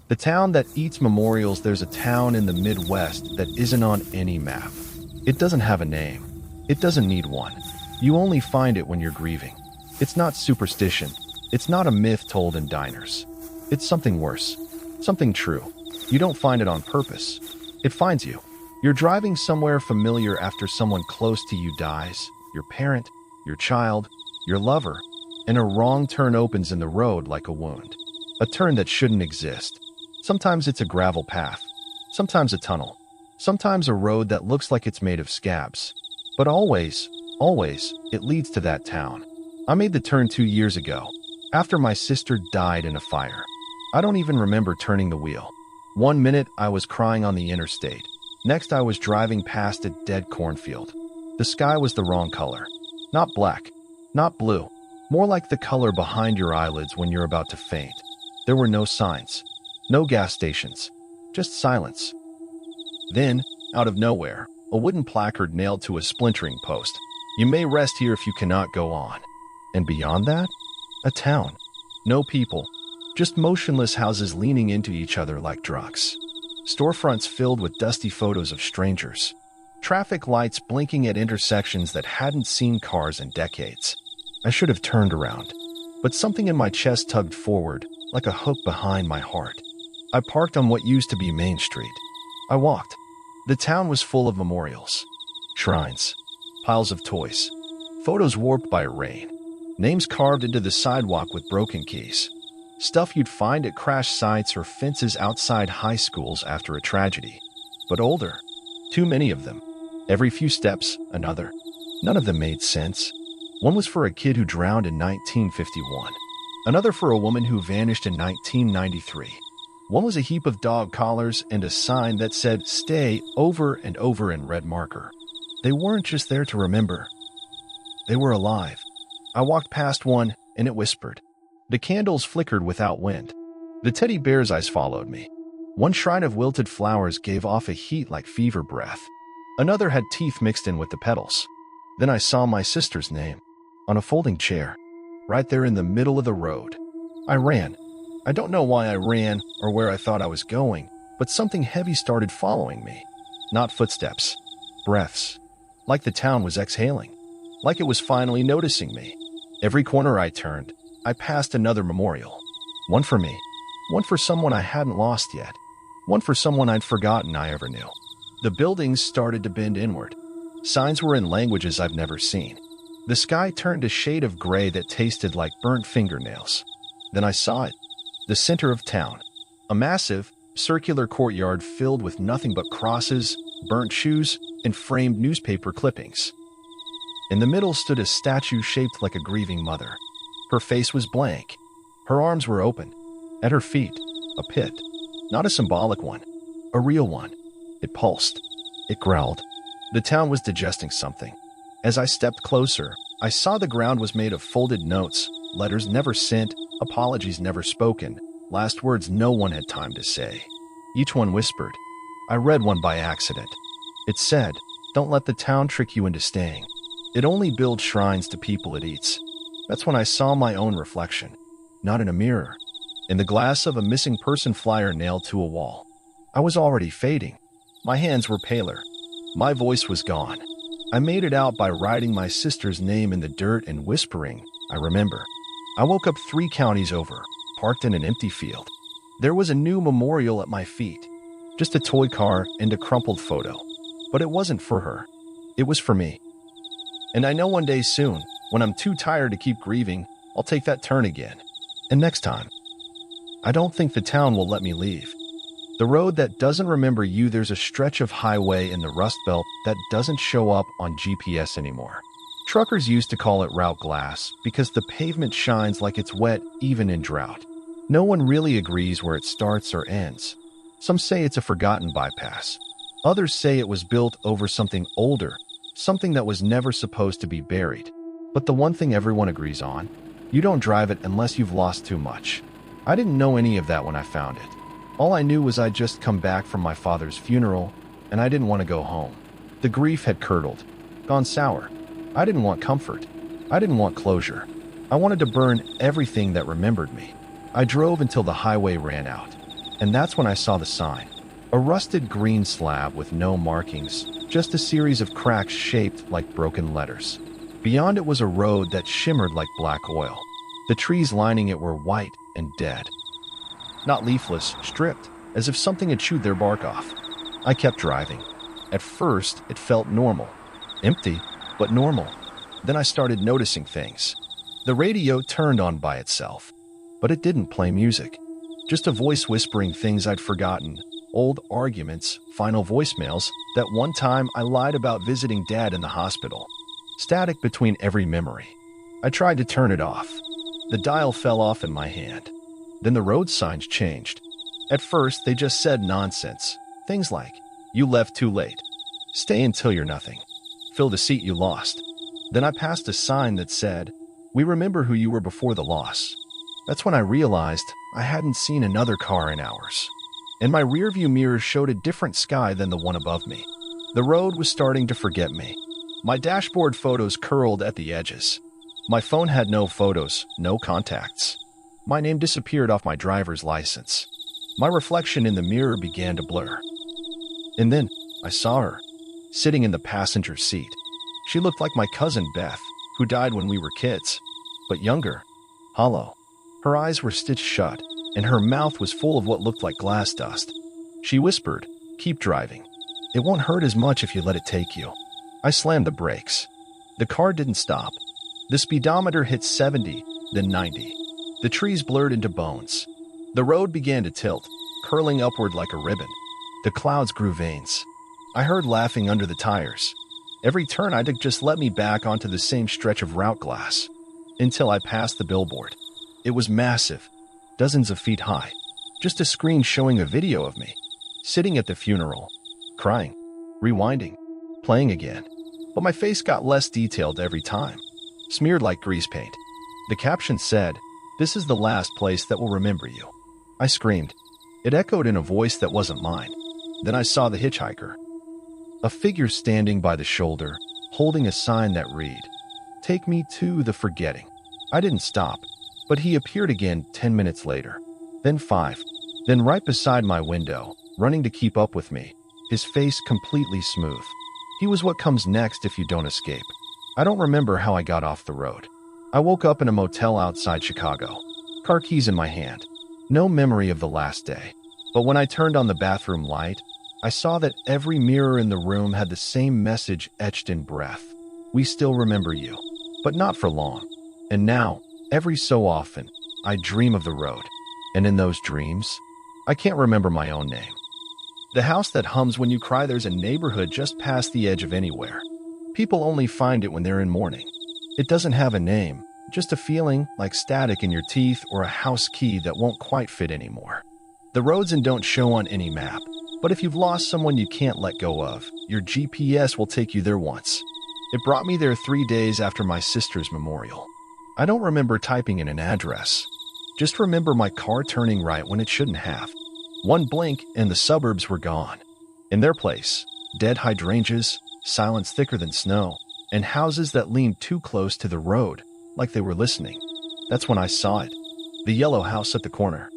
The town that eats memorials. There's a town in the Midwest that isn't on any map. It doesn't have a name. It doesn't need one. You only find it when you're grieving. It's not superstition. It's not a myth told in diners. It's something worse. Something true. You don't find it on purpose. It finds you. You're driving somewhere familiar after someone close to you dies. Your parent, your child, your lover. And a wrong turn opens in the road like a wound. A turn that shouldn't exist. Sometimes it's a gravel path. Sometimes a tunnel. Sometimes a road that looks like it's made of scabs. But always, it leads to that town. I made the turn 2 years ago, after my sister died in a fire. I don't even remember turning the wheel. 1 minute I was crying on the interstate. Next I was driving past a dead cornfield. The sky was the wrong color. Not black, not blue. More like the color behind your eyelids when you're about to faint. There were no signs. No gas stations. Just silence. Then, out of nowhere, a wooden placard nailed to a splintering post. You may rest here if you cannot go on. And beyond that? A town. No people. Just motionless houses leaning into each other like drunks. Storefronts filled with dusty photos of strangers. Traffic lights blinking at intersections that hadn't seen cars in decades. I should have turned around. But something in my chest tugged forward, like a hook behind my heart. I parked on what used to be Main Street. I walked. The town was full of memorials. Shrines. Piles of toys. Photos warped by rain. Names carved into the sidewalk with broken keys. Stuff you'd find at crash sites or fences outside high schools after a tragedy. But older. Too many of them. Every few steps, another. None of them made sense. One was for a kid who drowned in 1951. Another for a woman who vanished in 1993. One was a heap of dog collars and a sign that said, "Stay," over and over in red marker. They weren't just there to remember. They were alive. I walked past one, and it whispered. The candles flickered without wind. The teddy bear's eyes followed me. One shrine of wilted flowers gave off a heat like fever breath. Another had teeth mixed in with the petals. Then I saw my sister's name, on a folding chair, right there in the middle of the road. I ran. I don't know why I ran or where I thought I was going, but something heavy started following me. Not footsteps, breaths. Like the town was exhaling. Like it was finally noticing me. Every corner I turned, I passed another memorial. One for me. One for someone I hadn't lost yet. One for someone I'd forgotten I ever knew. The buildings started to bend inward. Signs were in languages I've never seen. The sky turned a shade of gray that tasted like burnt fingernails. Then I saw it. The center of town. A massive, circular courtyard filled with nothing but crosses, burnt shoes, and framed newspaper clippings. In the middle stood a statue shaped like a grieving mother. Her face was blank. Her arms were open. At her feet, a pit. Not a symbolic one. A real one. It pulsed. It growled. The town was digesting something. As I stepped closer, I saw the ground was made of folded notes, letters never sent, apologies never spoken, last words no one had time to say. Each one whispered. I read one by accident. It said, "Don't let the town trick you into staying. It only builds shrines to people it eats." That's when I saw my own reflection. Not in a mirror. In the glass of a missing person flyer nailed to a wall. I was already fading. My hands were paler. My voice was gone. I made it out by writing my sister's name in the dirt and whispering, "I remember." I woke up 3 counties over, parked in an empty field. There was a new memorial at my feet. Just a toy car and a crumpled photo. But it wasn't for her. It was for me. And I know one day soon, when I'm too tired to keep grieving, I'll take that turn again. And next time, I don't think the town will let me leave. The road that doesn't remember you. There's a stretch of highway in the Rust Belt that doesn't show up on GPS anymore. Truckers used to call it route glass because the pavement shines like it's wet even in drought. No one really agrees where it starts or ends. Some say it's a forgotten bypass. Others say it was built over something older, something that was never supposed to be buried. But the one thing everyone agrees on, you don't drive it unless you've lost too much. I didn't know any of that when I found it. All I knew was I'd just come back from my father's funeral, and I didn't want to go home. The grief had curdled, gone sour. I didn't want comfort. I didn't want closure. I wanted to burn everything that remembered me. I drove until the highway ran out. And that's when I saw the sign. A rusted green slab with no markings, just a series of cracks shaped like broken letters. Beyond it was a road that shimmered like black oil. The trees lining it were white and dead. Not leafless, stripped, as if something had chewed their bark off. I kept driving. At first, it felt normal. Empty, but normal. Then I started noticing things. The radio turned on by itself, but it didn't play music. Just a voice whispering things I'd forgotten. Old arguments, final voicemails, that one time I lied about visiting Dad in the hospital. Static between every memory. I tried to turn it off. The dial fell off in my hand. Then the road signs changed. At first, they just said nonsense. Things like, "You left too late. Stay until you're nothing. Fill the seat you lost." Then I passed a sign that said, "We remember who you were before the loss." That's when I realized I hadn't seen another car in hours. And my rearview mirror showed a different sky than the one above me. The road was starting to forget me. My dashboard photos curled at the edges. My phone had no photos, no contacts. My name disappeared off my driver's license. My reflection in the mirror began to blur. And then I saw her, sitting in the passenger seat. She looked like my cousin Beth, who died when we were kids, but younger, hollow. Her eyes were stitched shut, and her mouth was full of what looked like glass dust. She whispered, "Keep driving. It won't hurt as much if you let it take you." I slammed the brakes. The car didn't stop. The speedometer hit 70, then 90. The trees blurred into bones. The road began to tilt, curling upward like a ribbon. The clouds grew veins. I heard laughing under the tires. Every turn I took just let me back onto the same stretch of route glass, until I passed the billboard. It was massive, dozens of feet high, just a screen showing a video of me, sitting at the funeral, crying, rewinding, playing again. But my face got less detailed every time, smeared like grease paint. The caption said, "This is the last place that will remember you." I screamed. It echoed in a voice that wasn't mine. Then I saw the hitchhiker. A figure standing by the shoulder, holding a sign that read, "Take me to the forgetting." I didn't stop, but he appeared again 10 minutes later, then 5, then right beside my window, running to keep up with me, his face completely smooth. He was what comes next if you don't escape. I don't remember how I got off the road. I woke up in a motel outside Chicago, car keys in my hand. No memory of the last day. But when I turned on the bathroom light, I saw that every mirror in the room had the same message etched in breath. "We still remember you, but not for long." And now, every so often, I dream of the road. And in those dreams, I can't remember my own name. The house that hums when you cry. There's a neighborhood just past the edge of anywhere. People only find it when they're in mourning. It doesn't have a name, just a feeling like static in your teeth or a house key that won't quite fit anymore. The roads don't show on any map, but if you've lost someone you can't let go of, your GPS will take you there once. It brought me there 3 days after my sister's memorial. I don't remember typing in an address. Just remember my car turning right when it shouldn't have. One blink and the suburbs were gone. In their place, dead hydrangeas, silence thicker than snow, and houses that leaned too close to the road, like they were listening. That's when I saw it. The yellow house at the corner.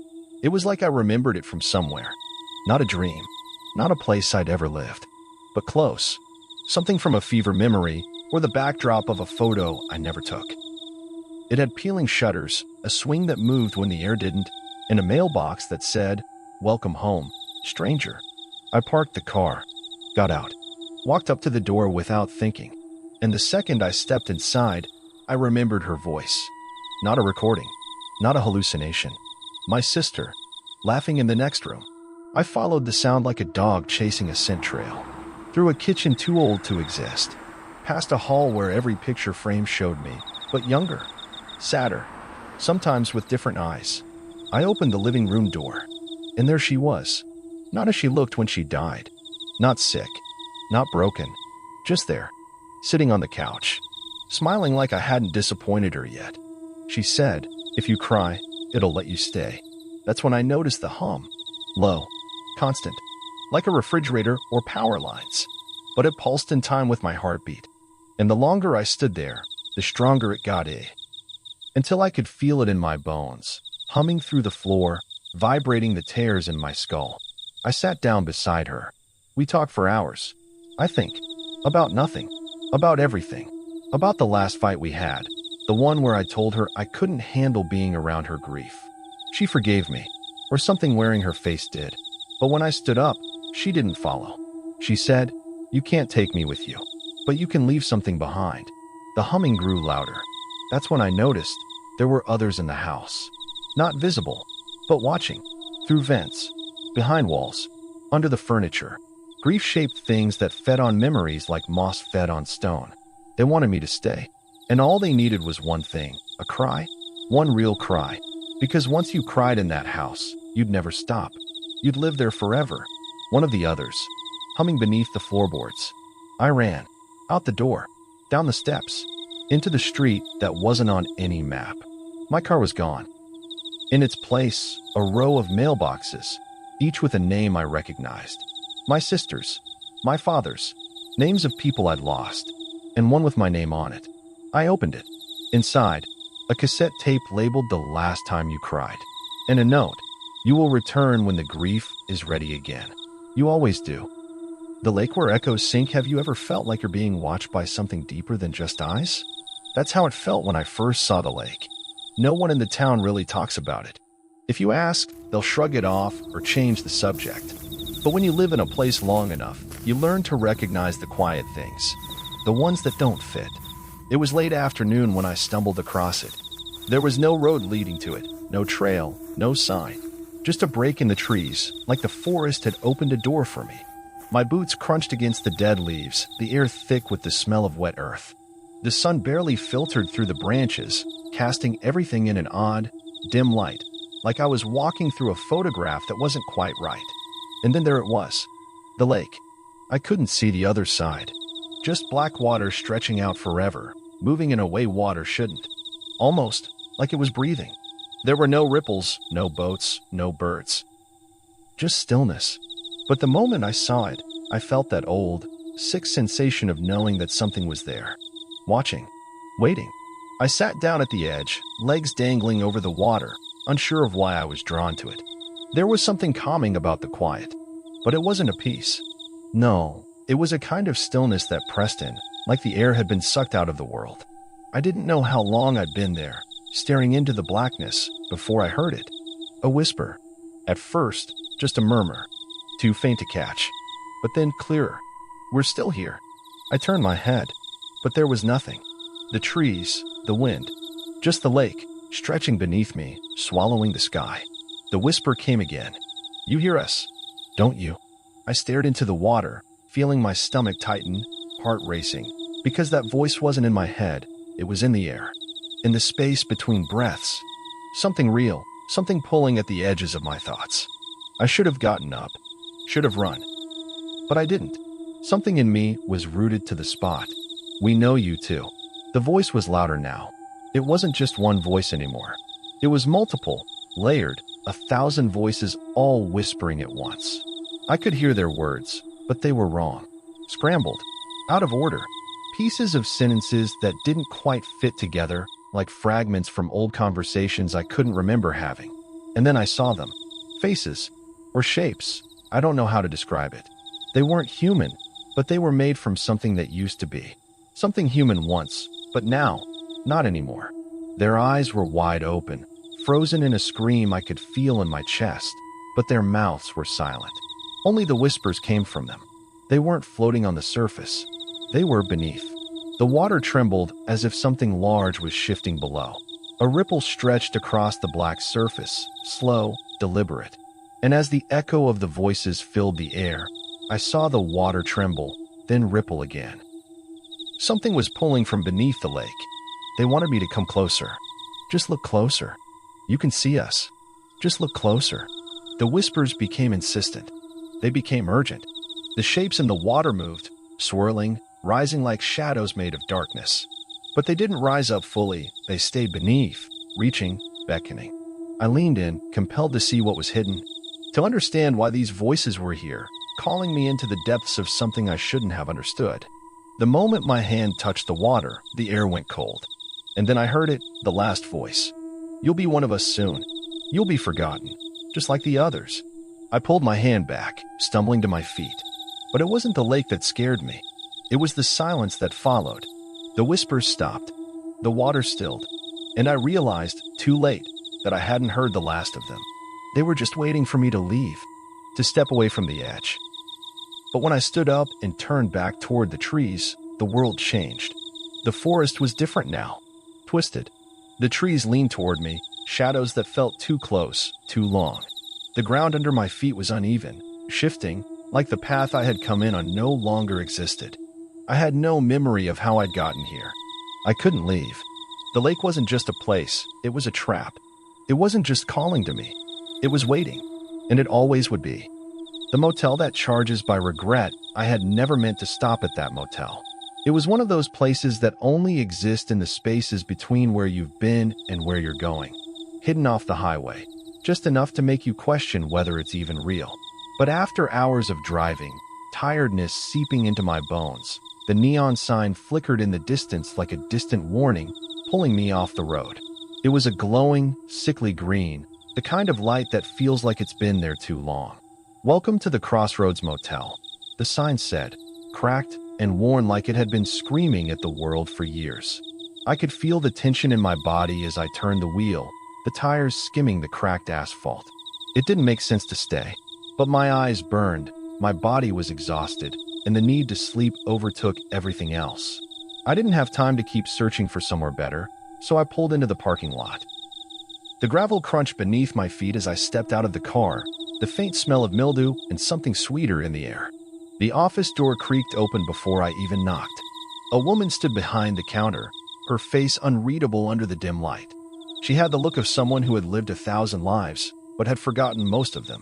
It was like I remembered it from somewhere. Not a dream, not a place I'd ever lived, but close. Something from a fever memory or the backdrop of a photo I never took. It had peeling shutters, a swing that moved when the air didn't, and a mailbox that said, "Welcome home, stranger." I parked the car, got out, walked up to the door without thinking, and the second I stepped inside, I remembered her voice. Not a recording, not a hallucination. My sister, laughing in the next room. I followed the sound like a dog chasing a scent trail, through a kitchen too old to exist, past a hall where every picture frame showed me, but younger, sadder, sometimes with different eyes. I opened the living room door, and there she was, not as she looked when she died, not sick, not broken, just there, sitting on the couch, smiling like I hadn't disappointed her yet. She said, "If you cry, it'll let you stay." That's when I noticed the hum, low, constant, like a refrigerator or power lines, but it pulsed in time with my heartbeat. And the longer I stood there, the stronger it got, until I could feel it in my bones, humming through the floor, vibrating the tears in my skull. I sat down beside her. We talked for hours. I think. About nothing. About everything. About the last fight we had. The one where I told her I couldn't handle being around her grief. She forgave me. Or something wearing her face did. But when I stood up, she didn't follow. She said, "You can't take me with you. But you can leave something behind." The humming grew louder. That's when I noticed there were others in the house. Not visible, but watching. Through vents. Behind walls. Under the furniture. Grief-shaped things that fed on memories like moss fed on stone. They wanted me to stay. And all they needed was one thing. A cry. One real cry. Because once you cried in that house, you'd never stop. You'd live there forever. One of the others. Humming beneath the floorboards. I ran. Out the door. Down the steps. Into the street that wasn't on any map. My car was gone. In its place, a row of mailboxes, each with a name I recognized. My sister's, my father's, names of people I'd lost, and one with my name on it. I opened it. Inside, a cassette tape labeled "The Last Time You Cried," and a note, "You will return when the grief is ready again. You always do." The lake where echoes sink. Have you ever felt like you're being watched by something deeper than just eyes? That's how it felt when I first saw the lake. No one in the town really talks about it. If you ask, they'll shrug it off or change the subject. But when you live in a place long enough, you learn to recognize the quiet things, the ones that don't fit. It was late afternoon when I stumbled across it. There was no road leading to it, no trail, no sign. Just a break in the trees, like the forest had opened a door for me. My boots crunched against the dead leaves, the air thick with the smell of wet earth. The sun barely filtered through the branches, casting everything in an odd, dim light, like I was walking through a photograph that wasn't quite right. And then there it was, the lake. I couldn't see the other side. Just black water stretching out forever, moving in a way water shouldn't. Almost like it was breathing. There were no ripples, no boats, no birds. Just stillness. But the moment I saw it, I felt that old, sick sensation of knowing that something was there. Watching. Waiting. I sat down at the edge, legs dangling over the water, unsure of why I was drawn to it. There was something calming about the quiet. But it wasn't a peace. No, it was a kind of stillness that pressed in, like the air had been sucked out of the world. I didn't know how long I'd been there, staring into the blackness, before I heard it. A whisper. At first, just a murmur. Too faint to catch. But then clearer. "We're still here." I turned my head. But there was nothing. The trees, the wind. Just the lake, stretching beneath me, swallowing the sky. The whisper came again. "You hear us, don't you?" I stared into the water, feeling my stomach tighten, heart racing. Because that voice wasn't in my head, it was in the air. In the space between breaths. Something real, something pulling at the edges of my thoughts. I should have gotten up. Should have run. But I didn't. Something in me was rooted to the spot. "We know you too." The voice was louder now. It wasn't just one voice anymore. It was multiple, layered, 1,000 voices all whispering at once. I could hear their words, but they were wrong. Scrambled. Out of order. Pieces of sentences that didn't quite fit together, like fragments from old conversations I couldn't remember having. And then I saw them. Faces. Or shapes. I don't know how to describe it. They weren't human, but they were made from something that used to be. Something human once, but now, not anymore. Their eyes were wide open, frozen in a scream I could feel in my chest, but their mouths were silent. Only the whispers came from them. They weren't floating on the surface. They were beneath. The water trembled as if something large was shifting below. A ripple stretched across the black surface, slow, deliberate. And as the echo of the voices filled the air, I saw the water tremble, then ripple again. Something was pulling from beneath the lake. They wanted me to come closer. "Just look closer. You can see us. Just look closer." The whispers became insistent. They became urgent. The shapes in the water moved, swirling, rising like shadows made of darkness. But they didn't rise up fully. They stayed beneath, reaching, beckoning. I leaned in, compelled to see what was hidden, to understand why these voices were here, calling me into the depths of something I shouldn't have understood. The moment my hand touched the water, the air went cold. And then I heard it, the last voice. "You'll be one of us soon. You'll be forgotten. just like the others. I pulled my hand back, stumbling to my feet. But it wasn't the lake that scared me. It was the silence that followed. The whispers stopped. The water stilled. And I realized, too late, that I hadn't heard the last of them. They were just waiting for me to leave, to step away from the edge. But when I stood up and turned back toward the trees, the world changed. The forest was different now, twisted. The trees leaned toward me, shadows that felt too close, too long. The ground under my feet was uneven, shifting, like the path I had come in on no longer existed. I had no memory of how I'd gotten here. I couldn't leave. The lake wasn't just a place, it was a trap. It wasn't just calling to me. It was waiting, and it always would be. The motel that charges by regret, I had never meant to stop at that motel. It was one of those places that only exist in the spaces between where you've been and where you're going. Hidden off the highway, just enough to make you question whether it's even real. But after hours of driving, tiredness seeping into my bones, the neon sign flickered in the distance like a distant warning, pulling me off the road. It was a glowing, sickly green, the kind of light that feels like it's been there too long. "Welcome to the Crossroads Motel," the sign said, cracked and worn like it had been screaming at the world for years. I could feel the tension in my body as I turned the wheel, the tires skimming the cracked asphalt. It didn't make sense to stay, but my eyes burned, my body was exhausted, and the need to sleep overtook everything else. I didn't have time to keep searching for somewhere better, so I pulled into the parking lot. The gravel crunched beneath my feet as I stepped out of the car, the faint smell of mildew and something sweeter in the air. The office door creaked open before I even knocked. A woman stood behind the counter, her face unreadable under the dim light. She had the look of someone who had lived 1,000 lives, but had forgotten most of them.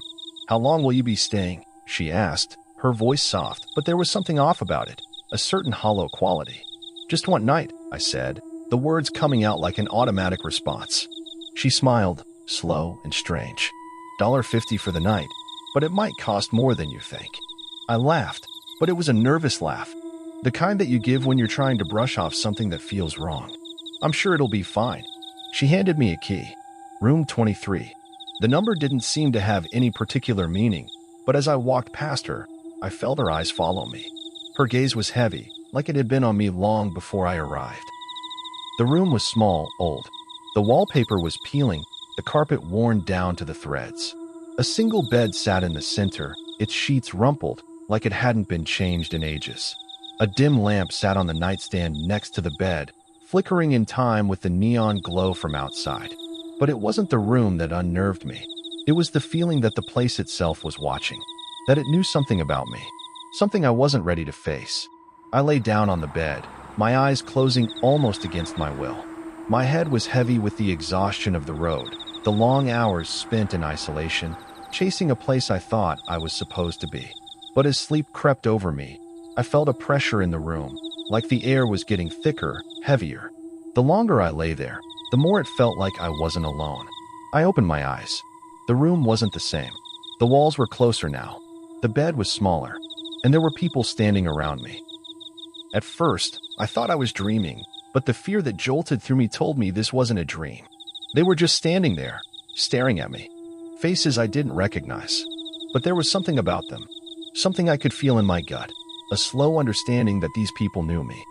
"How long will you be staying?" she asked, her voice soft, but there was something off about it, a certain hollow quality. "Just one night," I said, the words coming out like an automatic response. She smiled, slow and strange. $1.50 for the night, but it might cost more than you think. I laughed, but it was a nervous laugh, the kind that you give when you're trying to brush off something that feels wrong. "I'm sure it'll be fine." She handed me a key. Room 23. The number didn't seem to have any particular meaning, but as I walked past her, I felt her eyes follow me. Her gaze was heavy, like it had been on me long before I arrived. The room was small, old. The wallpaper was peeling, the carpet worn down to the threads. A single bed sat in the center, its sheets rumpled, like it hadn't been changed in ages. A dim lamp sat on the nightstand next to the bed, flickering in time with the neon glow from outside. But it wasn't the room that unnerved me. It was the feeling that the place itself was watching, that it knew something about me, something I wasn't ready to face. I lay down on the bed, my eyes closing almost against my will. My head was heavy with the exhaustion of the road, the long hours spent in isolation, chasing a place I thought I was supposed to be. But as sleep crept over me, I felt a pressure in the room, like the air was getting thicker, heavier. The longer I lay there, the more it felt like I wasn't alone. I opened my eyes. The room wasn't the same. The walls were closer now. The bed was smaller, and there were people standing around me. At first, I thought I was dreaming, but the fear that jolted through me told me this wasn't a dream. They were just standing there, staring at me. Faces I didn't recognize. But there was something about them, something I could feel in my gut, a slow understanding that these people knew me.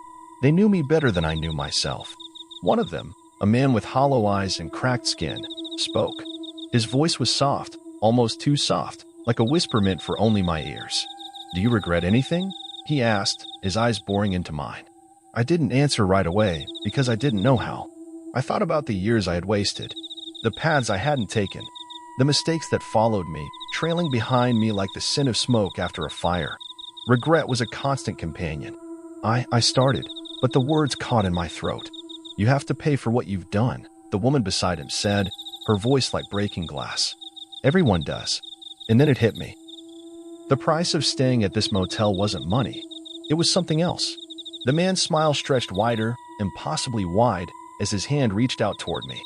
They knew me better than I knew myself. One of them, a man with hollow eyes and cracked skin, spoke. His voice was soft, almost too soft, like a whisper meant for only my ears. "Do you regret anything?" he asked, his eyes boring into mine. I didn't answer right away because I didn't know how. I thought about the years I had wasted, the paths I hadn't taken, the mistakes that followed me, trailing behind me like the scent of smoke after a fire. Regret was a constant companion. I started, but the words caught in my throat. "You have to pay for what you've done," the woman beside him said, her voice like breaking glass. "Everyone does." And then it hit me. The price of staying at this motel wasn't money. It was something else. The man's smile stretched wider, impossibly wide, as his hand reached out toward me.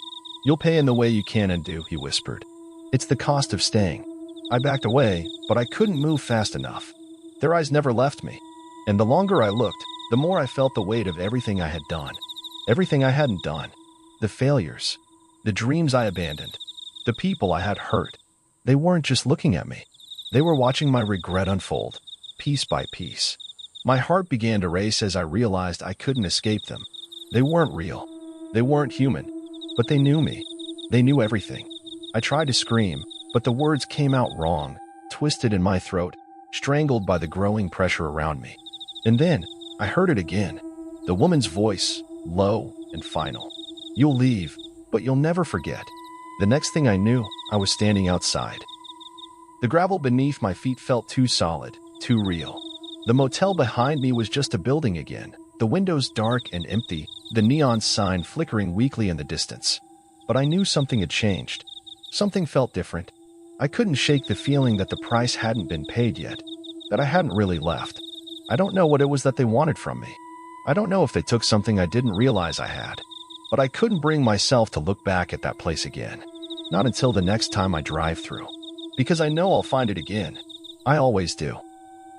"You'll pay in the way you can and do," he whispered. "It's the cost of staying." I backed away, but I couldn't move fast enough. Their eyes never left me, and the longer I looked, the more I felt the weight of everything I had done. Everything I hadn't done. The failures. The dreams I abandoned. The people I had hurt. They weren't just looking at me. They were watching my regret unfold, piece by piece. My heart began to race as I realized I couldn't escape them. They weren't real. They weren't human. But they knew me. They knew everything. I tried to scream, but the words came out wrong, twisted in my throat, strangled by the growing pressure around me. And then, I heard it again. The woman's voice, low and final. "You'll leave, but you'll never forget." The next thing I knew, I was standing outside. The gravel beneath my feet felt too solid, too real. The motel behind me was just a building again, the windows dark and empty, the neon sign flickering weakly in the distance. But I knew something had changed. Something felt different. I couldn't shake the feeling that the price hadn't been paid yet, that I hadn't really left. I don't know what it was that they wanted from me. I don't know if they took something I didn't realize I had. But I couldn't bring myself to look back at that place again. Not until the next time I drive through. Because I know I'll find it again. I always do.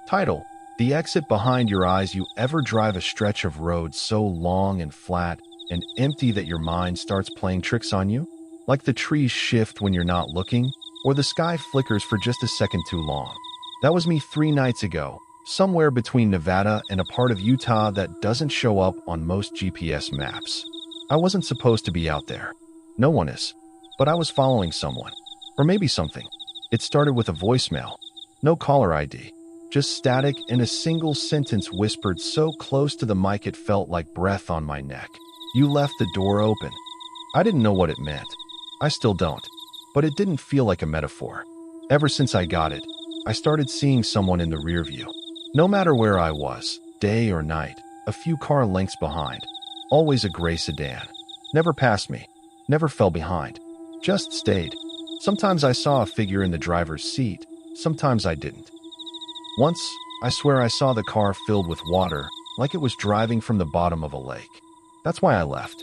Title: The exit behind your eyes. You ever drive a stretch of road so long and flat and empty that your mind starts playing tricks on you? Like the trees shift when you're not looking, or the sky flickers for just a second too long. That was me 3 nights ago, somewhere between Nevada and a part of Utah that doesn't show up on most GPS maps. I wasn't supposed to be out there. No one is. But I was following someone. Or maybe something. It started with a voicemail. No caller ID. Just static and a single sentence whispered so close to the mic it felt like breath on my neck. "You left the door open." I didn't know what it meant. I still don't. But it didn't feel like a metaphor. Ever since I got it, I started seeing someone in the rear view. No matter where I was, day or night, a few car lengths behind. Always a gray sedan. Never passed me. Never fell behind. Just stayed. Sometimes I saw a figure in the driver's seat. Sometimes I didn't. Once, I swear I saw the car filled with water, like it was driving from the bottom of a lake. That's why I left.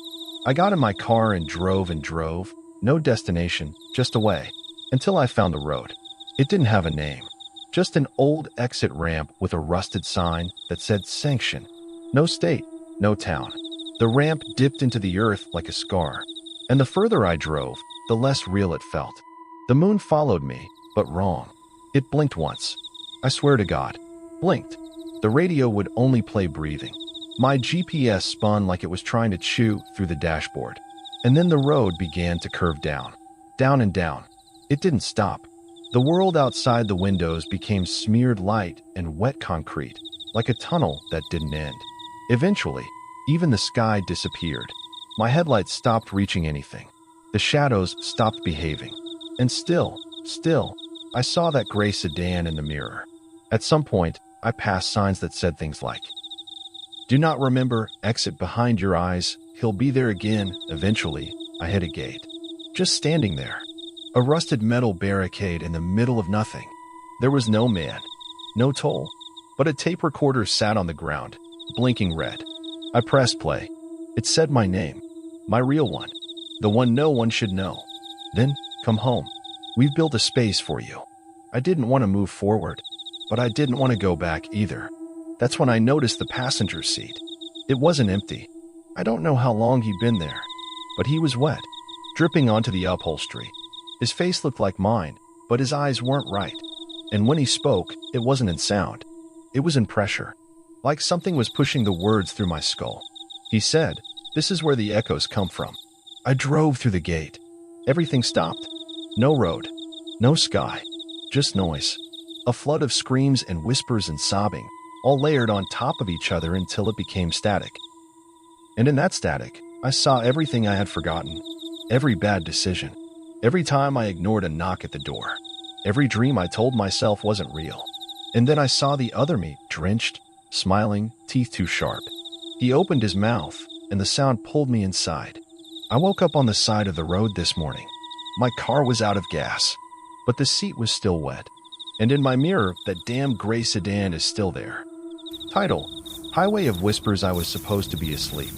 I got in my car and drove. No destination, just away. Until I found the road. It didn't have a name. Just an old exit ramp with a rusted sign that said sanction. No state, no town. The ramp dipped into the earth like a scar. And the further I drove, the less real it felt. The moon followed me, but wrong. It blinked once. I swear to God. Blinked. The radio would only play breathing. My GPS spun like it was trying to chew through the dashboard. And then the road began to curve down. Down and down. It didn't stop. The world outside the windows became smeared light and wet concrete, like a tunnel that didn't end. Eventually, even the sky disappeared. My headlights stopped reaching anything. The shadows stopped behaving. And still, I saw that gray sedan in the mirror. At some point, I passed signs that said things like, "Do not remember, exit behind your eyes, he'll be there again." Eventually, I hit a gate. Just standing there. A rusted metal barricade in the middle of nothing. There was no man, no toll, but a tape recorder sat on the ground, blinking red. I pressed play. It said my name, my real one, the one no one should know. Then, "Come home. We've built a space for you." I didn't want to move forward, but I didn't want to go back either. That's when I noticed the passenger seat. It wasn't empty. I don't know how long he'd been there, but he was wet, dripping onto the upholstery. His face looked like mine, but his eyes weren't right. And when he spoke, it wasn't in sound. It was in pressure, like something was pushing the words through my skull. He said, "This is where the echoes come from." I drove through the gate. Everything stopped. No road, no sky, just noise. A flood of screams and whispers and sobbing, all layered on top of each other until it became static. And in that static, I saw everything I had forgotten. Every bad decision. Every time I ignored a knock at the door. Every dream I told myself wasn't real. And then I saw the other me, drenched, smiling, teeth too sharp. He opened his mouth, and the sound pulled me inside. I woke up on the side of the road this morning. My car was out of gas, but the seat was still wet. And in my mirror, that damn gray sedan is still there. Title: Highway of Whispers. I was supposed to be asleep.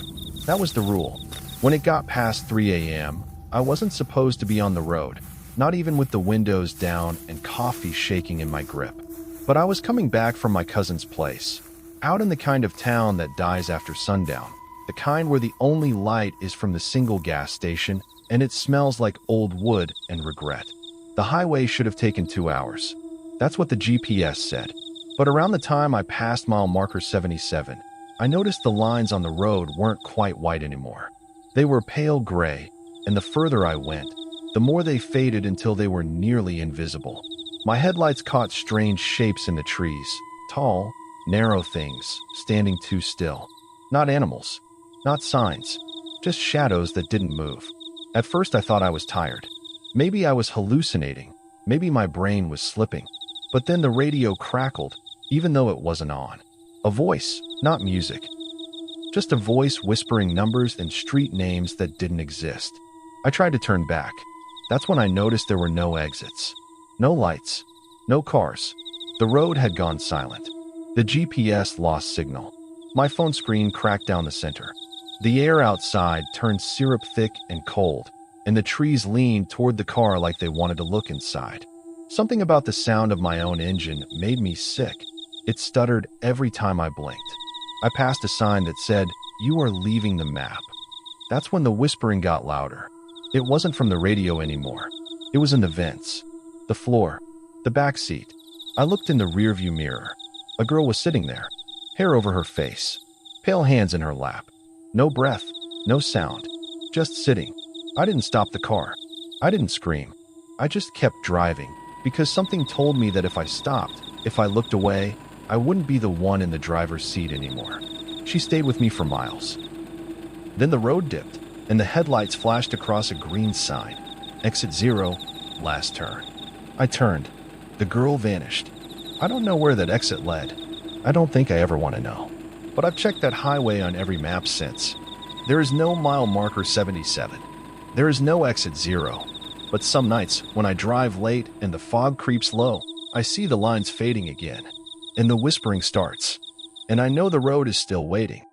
That was the rule. When it got past 3 a.m., I wasn't supposed to be on the road, not even with the windows down and coffee shaking in my grip. But I was coming back from my cousin's place, out in the kind of town that dies after sundown, the kind where the only light is from the single gas station and it smells like old wood and regret. The highway should have taken 2 hours. That's what the GPS said. But around the time I passed mile marker 77, I noticed the lines on the road weren't quite white anymore. They were pale gray, and the further I went, the more they faded until they were nearly invisible. My headlights caught strange shapes in the trees, tall, narrow things, standing too still. Not animals, not signs, just shadows that didn't move. At first I thought I was tired. Maybe I was hallucinating. Maybe my brain was slipping. But then the radio crackled, even though it wasn't on. A voice, not music. Just a voice whispering numbers and street names that didn't exist. I tried to turn back. That's when I noticed there were no exits. No lights. No cars. The road had gone silent. The GPS lost signal. My phone screen cracked down the center. The air outside turned syrup thick and cold, and the trees leaned toward the car like they wanted to look inside. Something about the sound of my own engine made me sick. It stuttered every time I blinked. I passed a sign that said, "You are leaving the map." That's when the whispering got louder. It wasn't from the radio anymore. It was in the vents, the floor, the back seat. I looked in the rearview mirror. A girl was sitting there, hair over her face, pale hands in her lap. No breath, no sound, just sitting. I didn't stop the car. I didn't scream. I just kept driving, because something told me that if I stopped, if I looked away, I wouldn't be the one in the driver's seat anymore. She stayed with me for miles. Then the road dipped, and the headlights flashed across a green sign. Exit 0, last turn. I turned. The girl vanished. I don't know where that exit led. I don't think I ever want to know. But I've checked that highway on every map since. There is no mile marker 77. There is no exit 0. But some nights, when I drive late and the fog creeps low, I see the lines fading again. And the whispering starts. And I know the road is still waiting.